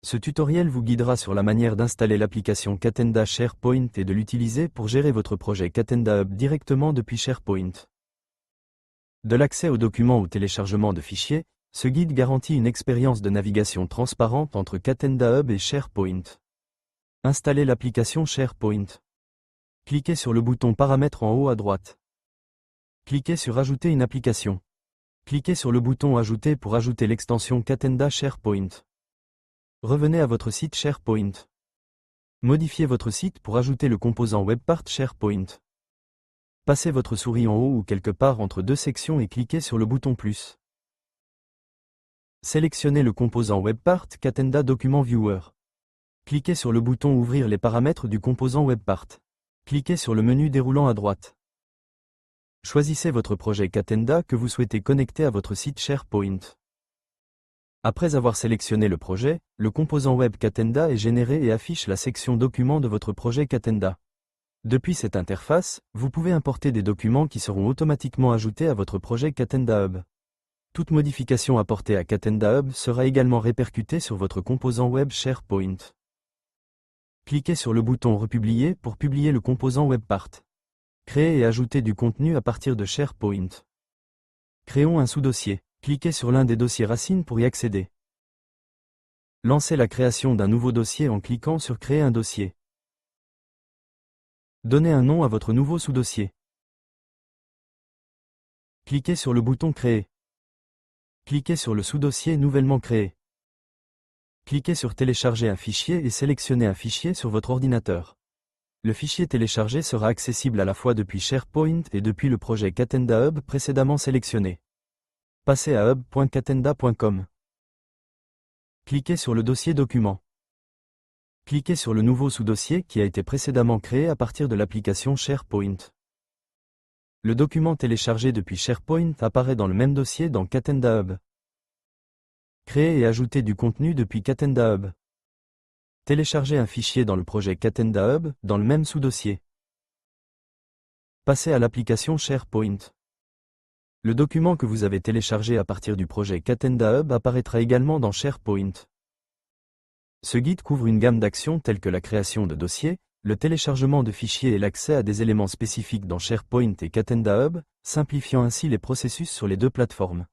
Ce tutoriel vous guidera sur la manière d'installer l'application Catenda SharePoint et de l'utiliser pour gérer votre projet Catenda Hub directement depuis SharePoint. De l'accès aux documents ou téléchargement de fichiers, ce guide garantit une expérience de navigation transparente entre Catenda Hub et SharePoint. Installez l'application SharePoint. Cliquez sur le bouton Paramètres en haut à droite. Cliquez sur Ajouter une application. Cliquez sur le bouton Ajouter pour ajouter l'extension Catenda SharePoint. Revenez à votre site SharePoint. Modifiez votre site pour ajouter le composant WebPart SharePoint. Passez votre souris en haut ou quelque part entre deux sections et cliquez sur le bouton plus. Sélectionnez le composant WebPart Catenda Document Viewer. Cliquez sur le bouton Ouvrir les paramètres du composant WebPart. Cliquez sur le menu déroulant à droite. Choisissez votre projet Catenda que vous souhaitez connecter à votre site SharePoint. Après avoir sélectionné le projet, le composant web Catenda est généré et affiche la section Documents de votre projet Catenda. Depuis cette interface, vous pouvez importer des documents qui seront automatiquement ajoutés à votre projet Catenda Hub. Toute modification apportée à Catenda Hub sera également répercutée sur votre composant web SharePoint. Cliquez sur le bouton Republier pour publier le composant WebPart. Créer et ajouter du contenu à partir de SharePoint. Créons un sous-dossier. Cliquez sur l'un des dossiers racines pour y accéder. Lancez la création d'un nouveau dossier en cliquant sur Créer un dossier. Donnez un nom à votre nouveau sous-dossier. Cliquez sur le bouton Créer. Cliquez sur le sous-dossier nouvellement créé. Cliquez sur Télécharger un fichier et sélectionnez un fichier sur votre ordinateur. Le fichier téléchargé sera accessible à la fois depuis SharePoint et depuis le projet Catenda Hub précédemment sélectionné. Passez à hub.catenda.com. Cliquez sur le dossier Documents. Cliquez sur le nouveau sous-dossier qui a été précédemment créé à partir de l'application SharePoint. Le document téléchargé depuis SharePoint apparaît dans le même dossier dans Catenda Hub. Créer et ajouter du contenu depuis Catenda Hub. Télécharger un fichier dans le projet Catenda Hub dans le même sous-dossier. Passez à l'application SharePoint. Le document que vous avez téléchargé à partir du projet Catenda Hub apparaîtra également dans SharePoint. Ce guide couvre une gamme d'actions telles que la création de dossiers, le téléchargement de fichiers et l'accès à des éléments spécifiques dans SharePoint et Catenda Hub, simplifiant ainsi les processus sur les deux plateformes.